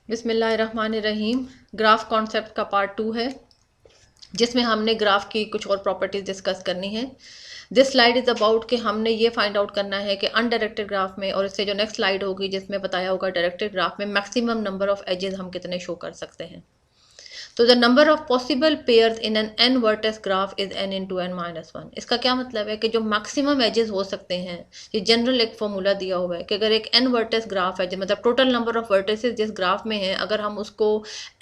बिस्मिल्लाहिर्रहमानिर्रहीम। Graph concept का part 2 है, जिसमें हमने ग्राफ की कुछ और प्रॉपर्टीज डिस्कस करनी है। दिस स्लाइड इज़ अबाउट कि हमने ये फाइंड आउट करना है कि अनडायरेक्टेड ग्राफ में, और इससे जो नेक्स्ट स्लाइड होगी जिसमें बताया होगा डायरेक्टेड ग्राफ में मैक्सिमम नंबर ऑफ एजेस हम कितने शो कर सकते हैं। तो the number of possible pairs in N N vertex graph is N into N minus one. इसका क्या मतलब है कि जो मैक्सिमम एजेस हो सकते हैं, ये जनरल एक फॉर्मूला दिया हुआ है कि अगर एक एन वर्टेक्स ग्राफ है, मतलब टोटल नंबर ऑफ वर्टेसेस जिस ग्राफ में है, अगर हम उसको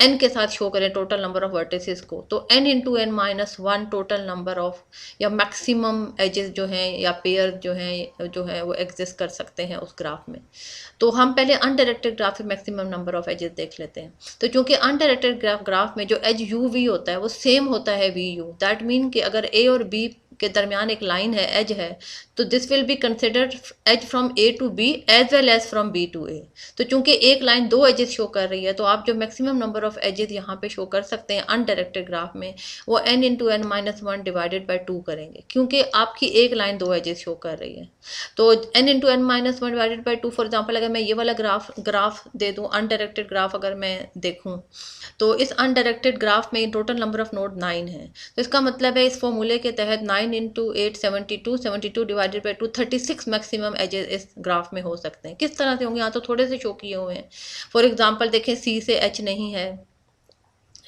एन के साथ शो करें टोटल नंबर ऑफ वर्टेसेस को, तो N into N minus one total number of या मैक्सिमम एजेस जो हैं या पेयर जो है वो एग्जिस्ट कर सकते हैं उस ग्राफ में। तो हम पहले अनडायरेक्टेड ग्राफ में मैक्सिमम नंबर ऑफ एजेस देख लेते हैं। तो चूंकि अनडायरेक्टेड ग्राफ में जो एज यू वी होता है वो सेम होता है वी यू, दैट मीन कि अगर ए और बी के दरमियान एक लाइन है, एज है, तो this will be considered as from A to B as well as from B to A. तो चूंकि एक लाइन दो एजेस शो कर रही है, तो आप जो मैक्सिमम नंबर ऑफ एजेस यहाँ पे शो कर सकते हैं अनडायरेक्टेड ग्राफ में, वो n into N minus one divided by two करेंगे, क्योंकि आपकी एक लाइन दो एजेस शो कर रही है। तो N into N minus one divided by two, for example अगर मैं ये वाला ग्राफ दे दूँ, अनडायरेक्टेड ग्राफ अगर मैं देखूँ, तो इस अनडायरेक्टेड ग्राफ में टोटल नंबर ऑफ नोड 9 है। तो इसका मतलब है इस फॉर्मूले के तहत 9 into 8 72 divided by 2 36 maximum edges इस ग्राफ में हो सकते हैं। किस तरह से होंगे, यहाँ तो थोड़े से शो किए हुए हैं। फॉर एग्जाम्पल देखें, सी से एच नहीं है,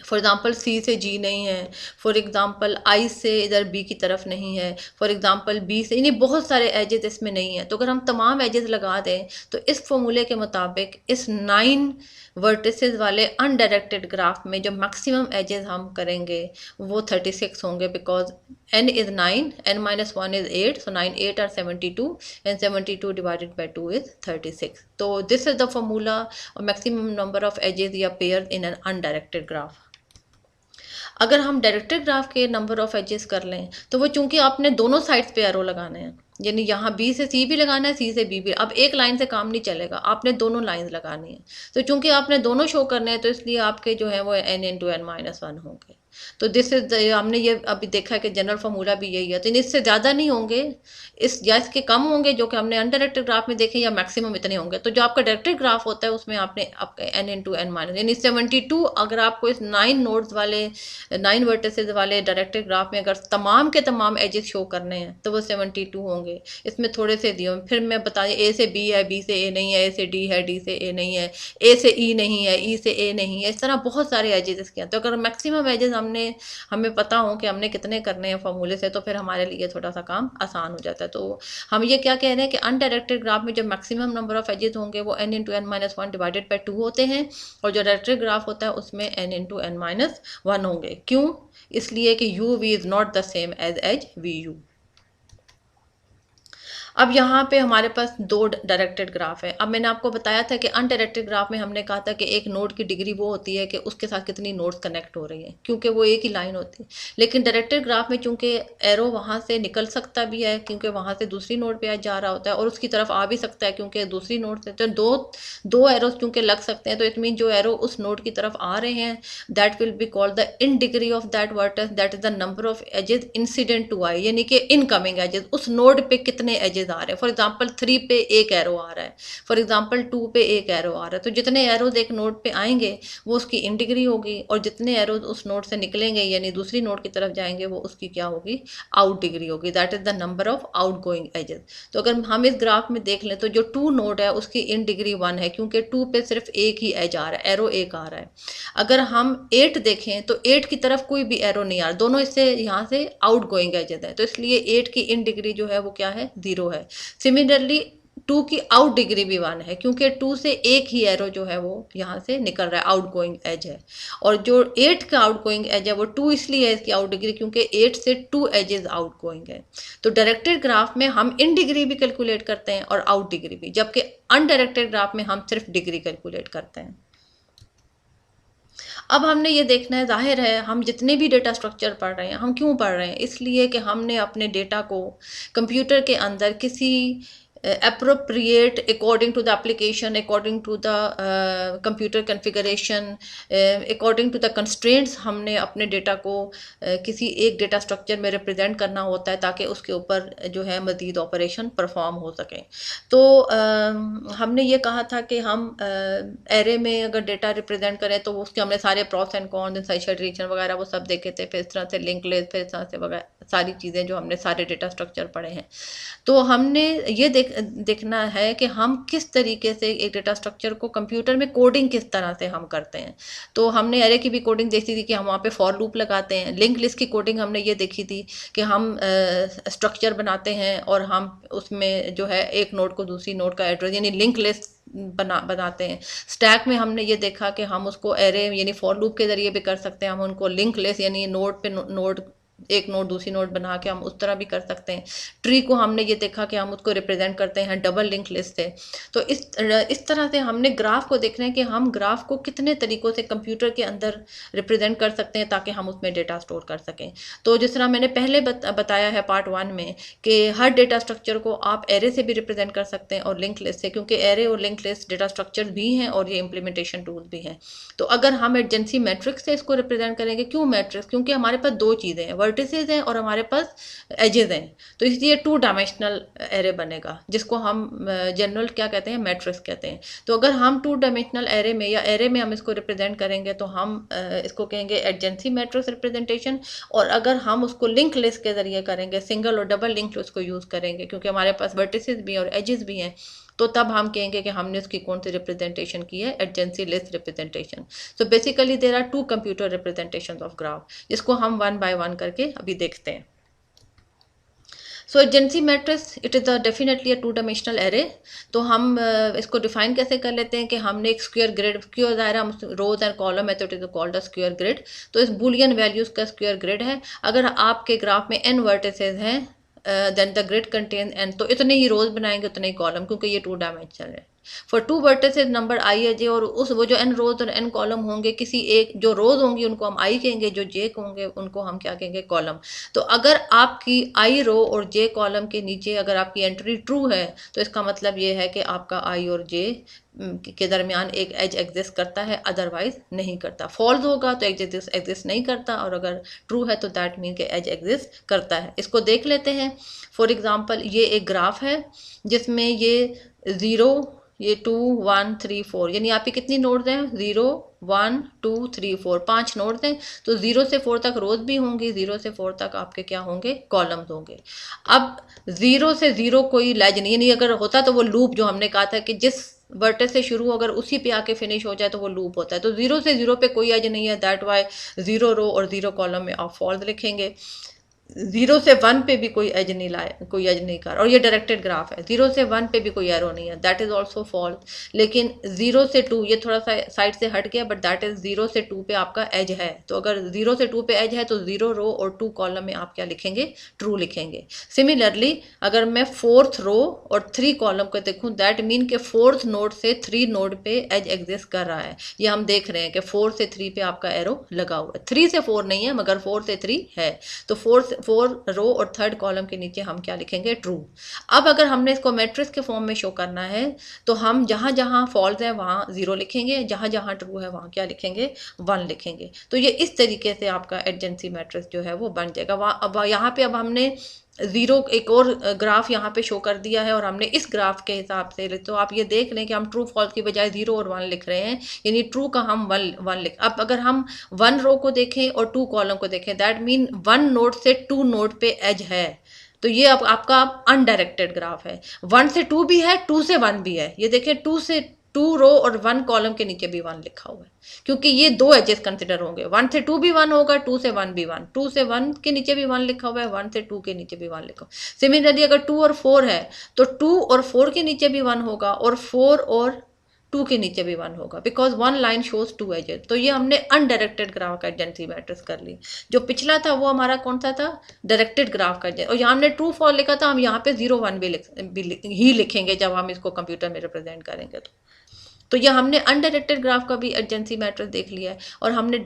फॉर एग्जाम्पल सी से जी नहीं है, फॉर एग्जाम्पल आई से इधर बी की तरफ नहीं है, फॉर एग्जाम्पल बी से, यानी बहुत सारे एजेस इसमें नहीं है। तो अगर हम तमाम एजेस लगा दें, तो इस फॉर्मूले के मुताबिक इस 9 वर्टिसेस वाले अनडायरेक्टेड ग्राफ में जो मैक्सिमम एजेस हम करेंगे वो 36 होंगे, because n is 9, n minus one is 8, so 9 8 are 72 and 72 divided by 2 is 36। तो this is the formula of maximum number of edges या pair in an undirected graph. अगर हम डायरेक्टेड ग्राफ के number of edges कर लें, तो वो चूंकि आपने दोनों साइड्स पे एरो लगाने हैं, यानी यहाँ बी से सी भी लगाना है, सी से बी भी। अब एक लाइन से काम नहीं चलेगा, आपने दोनों लाइंस लगानी है। तो चूंकि आपने दोनों शो करने हैं, तो इसलिए आपके जो है वो n into N minus one होंगे। तो दिस इज, हमने ये अभी देखा कि जनरल फार्मूला भी यही है। तो इससे ज़्यादा नहीं होंगे, इस या इसके कम होंगे जो कि हमने अनडायरेक्टेड ग्राफ में देखे, या मैक्सिमम इतने होंगे। तो जो आपका डायरेक्टेड ग्राफ होता है उसमें आपने आपका एन इंटू एन माइनस, यानी 72, अगर आपको इस 9 नोड्स वाले 9 वर्टिसेस वाले डायरेक्टेड ग्राफ में अगर तमाम के तमाम एजेस शो करने हैं, तो वो 72 होंगे। इसमें थोड़े से दिए, फिर मैं बता दें, ए से बी है, बी से ए नहीं है, ए से डी है, डी से ए नहीं है, ए से ई नहीं है, ई से ए नहीं है, इस तरह बहुत सारे एजेस इसके हैं। तो अगर मैक्सिमम एजेस हमें पता हो कि हमने कितने करने हैं फॉर्मूले से, तो फिर हमारे लिए थोड़ा सा काम आसान हो जाता है। तो हम ये क्या कह रहे हैं कि अनडायरेक्टेड ग्राफ में जो मैक्सिमम नंबर ऑफ एजेस होंगे वो n into N minus one divided by 2 होते हैं, और जो डायरेक्टेड ग्राफ होता है उसमें n into N minus one होंगे। क्यों? इसलिए कि u v is not the same as v u. अब यहाँ पे हमारे पास दो डायरेक्टेड ग्राफ है। अब मैंने आपको बताया था कि अनडायरेक्टेड ग्राफ में हमने कहा था कि एक नोड की डिग्री वो होती है कि उसके साथ कितनी नोड्स कनेक्ट हो रही हैं, क्योंकि वो एक ही लाइन होती है। लेकिन डायरेक्टेड ग्राफ में चूंकि एरो वहाँ से निकल सकता भी है, क्योंकि वहाँ से दूसरी नोड पे जा रहा होता है, और उसकी तरफ आ भी सकता है क्योंकि दूसरी नोड से, तो दो एरोस चूंकि लग सकते हैं। तो इट मीन जो एरो उस नोड की तरफ आ रहे हैं, that will be called the in degree of that vertex, that is the number of edges incident to I, यानी कि इनकमिंग एजेस, उस नोड पे कितने एजेस आ रहे हैं। फॉर एग्जाम्पल 3 पे एक एरो आ रहा है, फॉर एग्जाम्पल 2 पे एक एरो आ रहा है। तो जितने एरोज एक नोड पे आएंगे वो उसकी इन डिग्री होगी, और जितने एरोज उस नोड से निकलेंगे यानी दूसरी नोड की तरफ जाएंगे वो उसकी क्या होगी, आउट डिग्री होगी, that is the number of out going edges. तो अगर हम इस ग्राफ में देख लें, तो जो 2 नोड है उसकी इन डिग्री 1 है, क्योंकि 2 पे सिर्फ एक ही एज आ रहा है, एरो एक आ रहा है। अगर हम 8 देखें तो 8 की तरफ कोई भी एरो नहीं आ रहा, दोनों इससे यहाँ से आउट गोइंग एजेस है, तो इसलिए 8 की इन डिग्री जो है वो क्या है, 0 है। सिमिलरली 2 की आउट डिग्री भी 1 है, क्योंकि 2 से एक ही एरो जो है वो यहाँ से निकल रहा है, आउट गोइंग एज है। और जो 8 का आउट गोइंग एज है वो 2 इसलिए है इसकी आउट डिग्री, क्योंकि 8 से 2 एजेस आउट गोइंग है। तो डायरेक्टेड ग्राफ में हम इन डिग्री भी कैलकुलेट करते हैं और आउट डिग्री भी, जबकि अनडायरेक्टेड ग्राफ में हम सिर्फ डिग्री कैलकुलेट करते हैं। अब हमने ये देखना है, जाहिर है हम जितने भी डेटा स्ट्रक्चर पढ़ रहे हैं, हम क्यों पढ़ रहे हैं, इसलिए कि हमने अपने डेटा को कंप्यूटर के अंदर किसी appropriate according to the application, according to the computer configuration, according to the constraints हमने अपने डेटा को किसी एक डेटा स्ट्रक्चर में रिप्रेजेंट करना होता है ताकि उसके ऊपर जो है मज़ीद ऑपरेशन परफॉर्म हो सकें। तो हमने ये कहा था कि हम एरे में अगर डेटा रिप्रेजेंट करें तो उसके हमने सारे pros and cons, insertion deletion वगैरह वो सब देखे थे, फिर इस तरह से लिंक लिस्ट, फिर इस तरह से वगैरह सारी चीज़ें जो हमने सारे डेटा स्ट्रक्चर पढ़े हैं। तो हमने ये देखना है कि हम किस तरीके से एक डेटा स्ट्रक्चर को कंप्यूटर में कोडिंग किस तरह से हम करते हैं। तो हमने एरे की भी कोडिंग देखी थी कि हम वहाँ पे फॉर लूप लगाते हैं। लिंक लिस्ट की कोडिंग हमने ये देखी थी कि हम स्ट्रक्चर बनाते हैं और हम उसमें जो है एक नोड को दूसरी नोड का एड्रेस यानी लिंक लिस्ट बनाते हैं। स्टैक में हमने ये देखा कि हम उसको एरे यानी फॉर लूप के ज़रिए भी कर सकते हैं, हम उनको लिंक लिस्ट यानी नोड पे नोड एक नोड दूसरी नोड बना के हम उस तरह भी कर सकते हैं। ट्री को हमने ये देखा कि हम उसको रिप्रेजेंट करते हैं डबल लिंक लिस्ट से। तो इस तरह से हमने ग्राफ को देखना है कि हम ग्राफ को कितने तरीक़ों से कंप्यूटर के अंदर रिप्रेजेंट कर सकते हैं ताकि हम उसमें डेटा स्टोर कर सकें। तो जिस तरह मैंने पहले बताया है पार्ट 1 में कि हर डेटा स्ट्रक्चर को आप एरे से भी रिप्रेजेंट कर सकते हैं और लिंक लिस्ट से, क्योंकि एरे और लिंक लिस्ट डेटा स्ट्रक्चर भी हैं और ये इम्प्लीमेंटेशन टूल भी हैं। तो अगर हम एडजेंसी मैट्रिक्स से इसको रिप्रेजेंट करेंगे, क्यों मैट्रिक्स? क्योंकि हमारे पास दो चीज़ें हैं, वर्टिसेस हैं और हमारे पास एजेस हैं। तो इसलिए 2 डायमेंशनल एरे बनेगा जिसको हम जनरल क्या कहते हैं, मैट्रिक्स कहते हैं। तो अगर हम 2 डायमेंशनल एरे में या एरे में हम इसको रिप्रेजेंट करेंगे तो हम इसको कहेंगे एडजेंसी मैट्रिक्स रिप्रेजेंटेशन। और अगर हम उसको लिंक लिस्ट के ज़रिए करेंगे, सिंगल और डबल लिंक लिस्ट को यूज़ करेंगे क्योंकि हमारे पास वर्टिसेस भी और एजेस भी हैं, तो तब हम कहेंगे कि हमने उसकी कौन सी रिप्रेजेंटेशन की है, adjacency list representation. So basically there are 2 computer representation of graph, जिसको हम 1 बाय 1 करके अभी देखते हैं। So adjacency matrix it is definitely a 2 dimensional array. तो हम इसको डिफाइन कैसे कर लेते हैं कि हमने एक स्क्वायर ग्रिड, क्यों ज़ाहिर हम रोज एंड कॉलम है तो it is called a square grid. तो इस बुलियन वैल्यूज़ का स्क्वायर ग्रिड है। अगर आपके ग्राफ में n वर्टिसेस हैं then the grid contain n, तो इतने ही रोज बनाएंगे उतने ही कॉलम, क्योंकि ये 2 डायमेंशनल है। फॉर 2 वर्टिसेस नंबर i है j, और उस वो जो n रोज और n कॉलम होंगे, किसी एक जो रोज होंगी उनको हम i कहेंगे, जो j होंगे उनको हम क्या कहेंगे, कॉलम। तो अगर आपकी i रो और j कॉलम के नीचे अगर आपकी एंट्री ट्रू है तो इसका मतलब ये है कि आपका i और j के दरमियान एक एज एग्जिस्ट करता है, अदरवाइज नहीं करता। फॉल्स होगा तो एग्जिस्ट नहीं करता, और अगर ट्रू है तो दैट मीन के एज एग्जिस्ट करता है। इसको देख लेते हैं। फॉर एग्जांपल ये एक ग्राफ है जिसमें ये 0, ये 2 1 3 4 यानी आपकी कितनी नोड्स हैं, 0 1 2 3 4 5 नोड्स हैं। तो 0 से 4 तक रोज भी होंगी, 0 से 4 तक आपके क्या होंगे, कॉलम्स होंगे। अब 0 से 0 कोई लेज नहीं, यानी अगर होता तो वो लूप जो हमने कहा था कि जिस वर्टेक्स से शुरू अगर उसी पे आके फिनिश हो जाए तो वो लूप होता है। तो 0 से 0 पे कोई एज नहीं है, दैट वाई 0 रो और 0 कॉलम में आप फॉल्स लिखेंगे। 0 से 1 पे भी कोई एज नहीं लाए, कोई एज नहीं कर, और ये डायरेक्टेड ग्राफ है। 0 से 1 पे भी कोई एरो नहीं है, दैट इज ऑल्सो फॉल्स। लेकिन 0 से 2 ये थोड़ा सा साइड से हट गया, बट दैट इज 0 से 2 पे आपका एज है। तो अगर 0 से 2 पे एज है तो 0 रो और 2 कॉलम में आप क्या लिखेंगे, ट्रू लिखेंगे। सिमिलरली अगर मैं 4th रो और 3 कॉलम को देखूं, दैट मीन के 4th नोड से 3 नोड पे एज एग्जिस्ट कर रहा है। ये हम देख रहे हैं कि 4 से 3 पे आपका एरो लगा हुआ है। 3 से 4 नहीं है, मगर 4 से 3 है। तो 4 रो और 3rd कॉलम के नीचे हम क्या लिखेंगे, ट्रू। अब अगर हमने इसको मैट्रिक्स के फॉर्म में शो करना है तो हम जहां जहां फॉल्स है वहां 0 लिखेंगे, जहां जहां ट्रू है वहां क्या लिखेंगे, 1 लिखेंगे। तो ये इस तरीके से आपका एडजेंसी मैट्रिक्स जो है वो बन जाएगा। अब यहाँ पे अब हमने 0 एक और ग्राफ यहाँ पे शो कर दिया है और हमने इस ग्राफ के हिसाब से, तो आप ये देख लें कि हम ट्रू फॉल्स की बजाय 0 और 1 लिख रहे हैं, यानी ट्रू का हम 1 लिख। अब अगर हम 1 रो को देखें और 2 कॉलम को देखें, दैट मीन 1 नोड से 2 नोड पे एज है। तो ये अब आपका अनडायरेक्टेड ग्राफ है। 1 से 2 भी है, 2 से 1 भी है। ये देखें 2 से 2 रो और 1 कॉलम के नीचे भी 1 लिखा हुआ है, क्योंकि ये 2 एजेस कंसिडर होंगे। 1 से 2 भी 1 होगा, 2 से 1 भी 1, 2 से 1 के नीचे भी 1 लिखा हुआ है, 1 से 2 के नीचे भी 1 लिखा हुआ है। सिमिलरली अगर 2 और 4 है तो 2 और 4 के नीचे भी 1 होगा और 4 और 2 के नीचे भी 1 होगा, बिकॉज 1 लाइन शोज 2 एजेस। तो ये हमने अनडायरेक्टेड ग्राफ का एडजेंसी मैट्रिक्स कर ली। जो पिछला था वो हमारा कौन सा था, डायरेक्टेड ग्राफ का। और यहाँ हमने ट्रू फॉल लिखा था, हम यहाँ पे 0 1 भी ही लिखेंगे जब हम इसको कंप्यूटर में रिप्रेजेंट करेंगे। तो ये हमने अनडायरेक्टेड ग्राफ का भी एडजेंसी मैट्रिक्स देख लिया है और हमने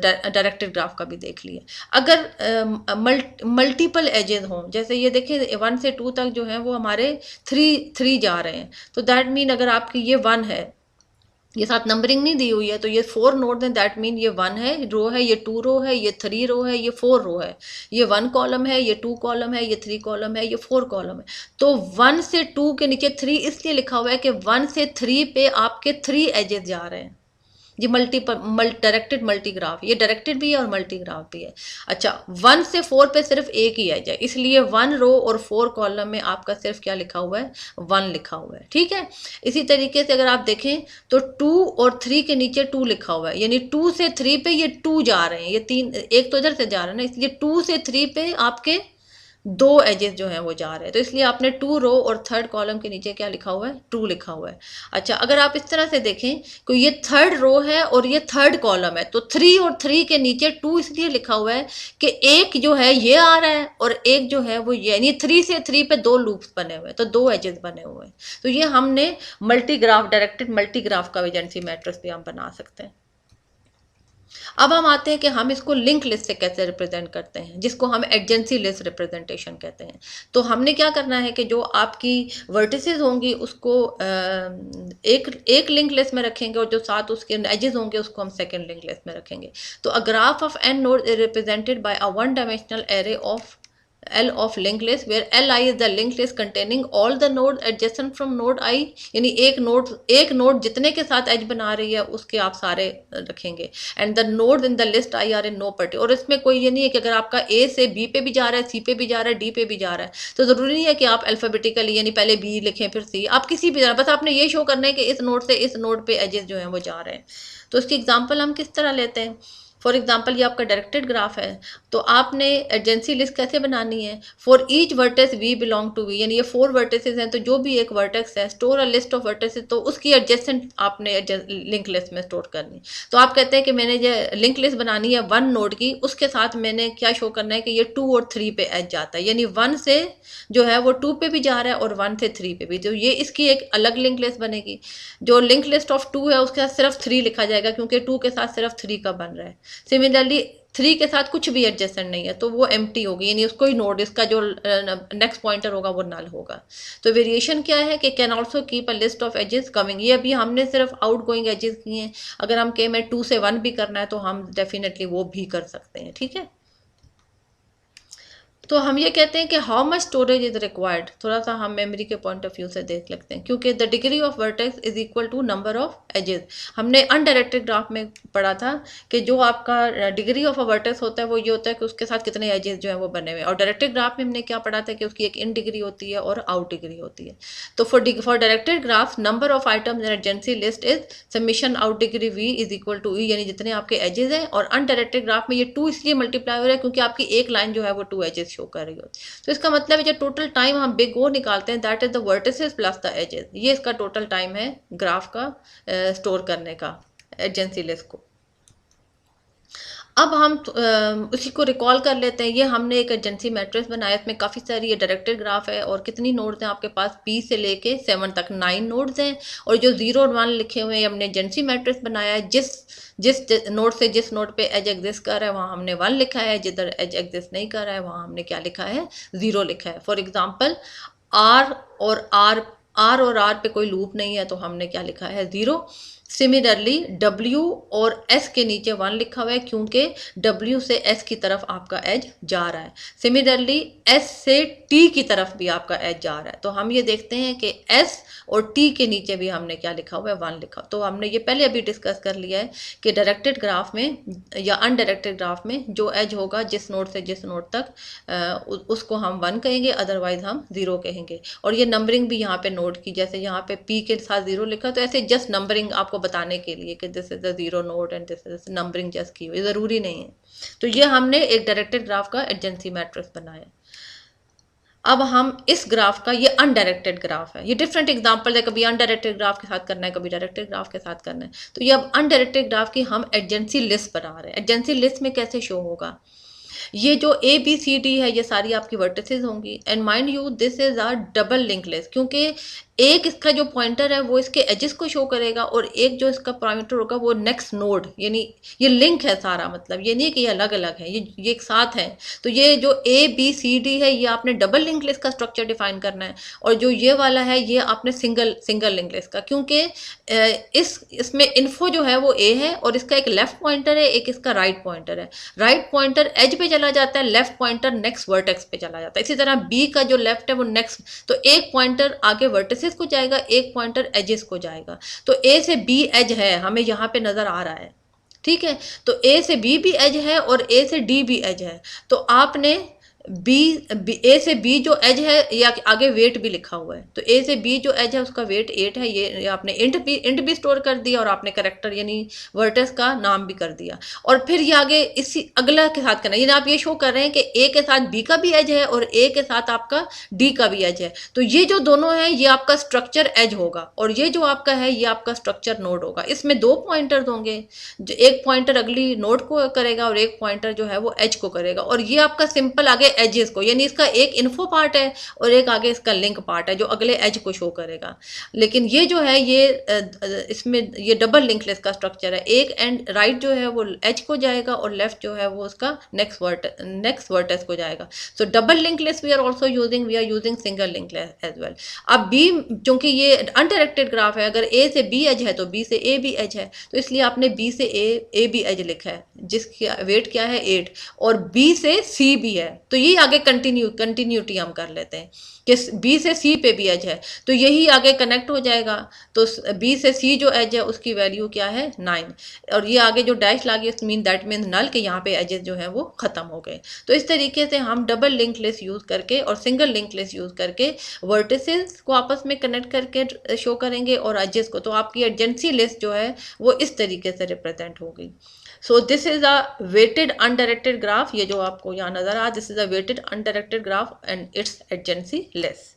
डायरेक्टेड ग्राफ का भी देख लिया है। अगर मल्टीपल एजेस हों, जैसे ये देखें 1 से 2 तक जो है वो हमारे 3 जा रहे हैं, तो दैट मीन अगर आपकी ये 1 है, ये साथ नंबरिंग नहीं दी हुई है, तो ये 4 नोड है, दैट मीन ये 1 है रो है, ये 2 रो है, ये 3 रो है, ये 4 रो है, ये 1 कॉलम है, ये 2 कॉलम है, ये 3 कॉलम है, ये 4 कॉलम है। तो 1 से 2 के नीचे 3 इसलिए लिखा हुआ है कि 1 से 3 पे आपके 3 एजेस जा रहे हैं। ये डायरेक्टेड मल्टीग्राफ, ये डायरेक्टेड भी है और मल्टीग्राफ भी है। अच्छा, 1 से 4 पे सिर्फ एक ही एज है, इसलिए 1 रो और 4 कॉलम में आपका सिर्फ क्या लिखा हुआ है, 1 लिखा हुआ है। ठीक है, इसी तरीके से अगर आप देखें तो 2 और 3 के नीचे 2 लिखा हुआ है, यानी 2 से 3 पे ये 2 जा रहे हैं, ये 3 एक तो इधर से जा रहे हैं ना, इसलिए 2 से 3 पे आपके 2 एजेस जो हैं वो जा रहे हैं, तो इसलिए आपने 2 रो और 3rd कॉलम के नीचे क्या लिखा हुआ है, 2 लिखा हुआ है। अच्छा, अगर आप इस तरह से देखें कि ये 3rd रो है और ये 3rd कॉलम है, तो 3 और 3 के नीचे 2 इसलिए लिखा हुआ है कि एक जो है ये आ रहा है और एक जो है वो ये, यानी 3 से 3 पे 2 लूप्स बने हुए हैं, तो 2 एजेस बने हुए हैं। तो ये हमने मल्टीग्राफ, डायरेक्टेड मल्टीग्राफ का एजेंसी मैट्रिक्स भी हम बना सकते हैं। अब हम आते हैं कि हम इसको लिंक लिस्ट से कैसे रिप्रेजेंट करते हैं, जिसको हम एडजेंसी लिस्ट रिप्रेजेंटेशन कहते हैं। तो हमने क्या करना है कि जो आपकी वर्टिसेस होंगी उसको एक लिंक लिस्ट में रखेंगे और जो साथ उसके एजेस होंगे उसको हम सेकंड लिंक लिस्ट में रखेंगे। तो a graph of n node is represented by a 1 dimensional array of L of linked list where Li is the linked list containing all the nodes adjacent from node I, यानी एक node जितने के साथ as बना रही है उसके आप सारे रखेंगे। And the node in the list I are in no particular, और इसमें कोई ये नहीं है कि अगर आपका ए से बी पे भी जा रहा है, सी पे भी जा रहा है, डी पे भी जा रहा है, तो ज़रूरी नहीं है कि आप अल्फ़ाबेटिकली यानी पहले बी लिखें फिर सी, आप किसी भी तरह, बस आपने ये शो करना है कि इस नोड से इस नोड पे एजेस जो हैं वो जा रहे हैं। तो इसकी एग्जाम्पल हम किस तरह लेते हैं, फॉर एग्जाम्पल ये आपका डायरेक्टेड ग्राफ है, तो आपने एडजेंसी लिस्ट कैसे बनानी है, for each vertex v belong to v, यानी ये 4 वर्टेसेस हैं, तो जो भी एक वर्टेक्स है store a list of vertices, तो उसकी एडजेसेंट आपने लिंक लिस्ट में स्टोर करनी। तो आप कहते हैं कि मैंने जो लिंक लिस्ट बनानी है 1 नोड की, उसके साथ मैंने क्या शो करना है कि ये 2 और 3 पे एज जाता है, यानी 1 से जो है वो 2 पे भी जा रहा है और 1 से 3 पे भी, तो ये इसकी एक अलग लिंक लिस्ट बनेगी। जो लिंक लिस्ट ऑफ 2 है उसके साथ सिर्फ 3 लिखा जाएगा क्योंकि 2 के साथ सिर्फ 3 का बन रहा है। सिमिलरली 3 के साथ कुछ भी एडजेसेंट नहीं है तो वो एम्प्टी होगी, यानी उसको ही नोड, इसका जो नेक्स्ट पॉइंटर होगा वो नल होगा। तो वेरिएशन क्या है कि can also keep a list of edges coming, ये अभी हमने सिर्फ आउट गोइंग एजेस किए हैं, अगर हम कहें मैं 2 से 1 भी करना है तो हम डेफिनेटली वो भी कर सकते हैं। ठीक है, तो हम ये कहते हैं कि how much storage is required, थोड़ा सा हम मेमोरी के पॉइंट ऑफ व्यू से देख लेते हैं, क्योंकि the degree of vertex is equal to number of edges. हमने अनडायरेक्टेड ग्राफ में पढ़ा था कि जो आपका डिग्री ऑफ अ वर्टेक्स होता है वो ये होता है कि उसके साथ कितने एजेस जो है वो बने हुए हैं, और डायरेक्टेड ग्राफ में हमने क्या पढ़ा था कि उसकी एक इन डिग्री होती है और आउट डिग्री होती है। तो for directed graph number of items in adjacency list is summation out degree V is equal to E, यानी जितने आपके एजेस हैं, और अनडायरेक्टेड ग्राफ में ये 2 इसलिए मल्टीप्लाई हो रहा है क्योंकि आपकी एक लाइन जो है वो 2 एजेस शो कर रही होती है। तो इसका मतलब है जो टोटल टाइम हम बिग ओ निकालते हैं that is the vertices plus the edges, ये इसका टोटल टाइम है ग्राफ का स्टोर करने का एडजेंसी लिस्ट को। अब हम उसी को रिकॉल कर लेते हैं। ये हमने एक एडजेंसी मैट्रिक्स बनाया, इसमें काफ़ी सारी ये डायरेक्टेड ग्राफ है और कितनी नोड्स हैं आपके पास, P से लेके 7 तक 9 नोड्स हैं, और जो 0 और 1 लिखे हुए हैं हमने एडजेंसी मैट्रिक्स बनाया है, जिस नोड से जिस नोड पे एज एग्जिस्ट कर रहा है वहाँ हमने 1 लिखा है, जिधर एज एग्जिस्ट नहीं कर रहा है वहाँ हमने क्या लिखा है, 0 लिखा है। फॉर एग्जाम्पल R और R पे कोई लूप नहीं है तो हमने क्या लिखा है, 0। सिमिलरली W और S के नीचे 1 लिखा हुआ है क्योंकि W से S की तरफ आपका एज जा रहा है। सिमिलरली S से T की तरफ भी आपका एज जा रहा है, तो हम ये देखते हैं कि S और T के नीचे भी हमने क्या लिखा हुआ है, 1 लिखा। तो हमने ये पहले अभी डिस्कस कर लिया है कि डायरेक्टेड ग्राफ में या अनडायरेक्टेड ग्राफ में जो एज होगा जिस नोड से जिस नोड तक उसको हम 1 कहेंगे, अदरवाइज हम 0 कहेंगे। और ये नंबरिंग भी यहाँ पे नोट की, जैसे यहाँ पे P के साथ 0 लिखा, तो ऐसे जस्ट नंबरिंग आपको बताने के लिए कि this is the 0 node and this is numbering just की हुई, ज़रूरी नहीं है। तो ये हमने एक डायरेक्टेड ग्राफ का एडजेंसी मैट्रिक्स बनाया। अब हम इस ग्राफ का, ये अनडायरेक्टेड ग्राफ है, ये डिफरेंट एग्जांपल है, कभी अनडायरेक्टेड ग्राफ के साथ करना है, कभी डायरेक्टेड ग्राफ के साथ करना है। तो ये अब अनडायरेक्टेड ग्राफ की हम एडजेंसी लिस्ट बना रहे हैं। एडजेंसी लिस्ट में कैसे शो होगा ये जो ABCD है ये सारी आपकी वर्टिसेस होंगी। And mind you this is a double link list, क्योंकि एक इसका जो पॉइंटर है वो इसके एजेस को शो करेगा और एक जो इसका पॉइंटर होगा वो नेक्स्ट नोड, यानी ये लिंक है सारा, मतलब ये नहीं कि ये अलग अलग है, ये एक साथ है। तो ये जो ABCD है ये आपने डबल लिंक लिस्ट का स्ट्रक्चर डिफाइन करना है, और जो ये वाला है ये आपने सिंगल लिंक लिस्ट का, क्योंकि इसमें इन्फो जो है वो A है और इसका एक लेफ्ट पॉइंटर है, एक इसका राइट पॉइंटर है। राइट पॉइंटर एज पे चला जाता है, लेफ्ट पॉइंटर नेक्स्ट वर्टेक्स पे चला जाता है। इसी तरह B का जो लेफ्ट है वो नेक्स्ट, तो एक पॉइंटर आगे वर्टिसेस को जाएगा, एक पॉइंटर एजेस को जाएगा। तो A से B एज है, हमें यहाँ पे नजर आ रहा है, ठीक है। तो A से B भी एज है और A से D भी एज है। तो आपने A से B जो एज है, या आगे वेट भी लिखा हुआ है, तो A से B जो एज है उसका वेट 8 है। ये आपने इंट भी स्टोर कर दिया और आपने करेक्टर यानी वर्टेक्स का नाम भी कर दिया। और फिर ये आगे इसी अगला के साथ करना, यानी आप ये शो कर रहे हैं कि A के साथ B का भी एज है और A के साथ आपका D का भी एज है। तो ये जो दोनों है ये आपका स्ट्रक्चर एज होगा, और ये जो आपका है ये आपका स्ट्रक्चर नोड होगा। इसमें दो पॉइंटर्स होंगे, जो एक पॉइंटर अगली नोड को करेगा और एक पॉइंटर जो है वो एज को करेगा। और ये आपका सिंपल आगे एजेस को, यानी इसका एक इन्फो पार्ट है और एक आगे इसका लिंक पार्ट है जो अगले एज को शो करेगा। लेकिन ये जो है ये इसमें ये डबल लिंक लिस्ट का स्ट्रक्चर है। एक एंड राइट जो है वो एज को जाएगा और लेफ्ट जो है वो उसका नेक्स्ट वर्टेक्स को जाएगा। So double link list we are using single link list as well. अब बी, क्योंकि ये अनडायरेक्टेड ग्राफ है, अगर ए से बी एज है तो बी से ए भी एज है, तो इसलिए आपने बी से ए भी एज लिखा है जिसकी वेट क्या है 8, और बी से सी भी है। तो ये आगे कंटिन्यूटी हम कर लेते हैं कि बी से सी पे भी एज है, तो यही आगे कनेक्ट हो जाएगा। तो बी से सी जो एज है उसकी वैल्यू क्या है 9, और ये आगे जो डैश लागे दैट मीन्स नल, के यहाँ पे एजेस जो है वो खत्म हो गए। तो इस तरीके से हम डबल लिंक लिस्ट यूज करके और सिंगल लिंक लिस्ट यूज करके वर्टिसेस को आपस में कनेक्ट करके शो करेंगे और एजेस को। तो आपकी एडजेंसी लिस्ट जो है वो इस तरीके से रिप्रेजेंट होगी। So this is a weighted undirected graph, ये जो आपको यहाँ नजर आ, this is a weighted undirected graph and its adjacency list.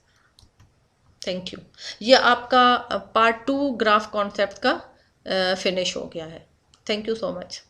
Thank you. ये आपका पार्ट 2 ग्राफ कॉन्सेप्ट का फिनिश हो गया है। Thank you so much.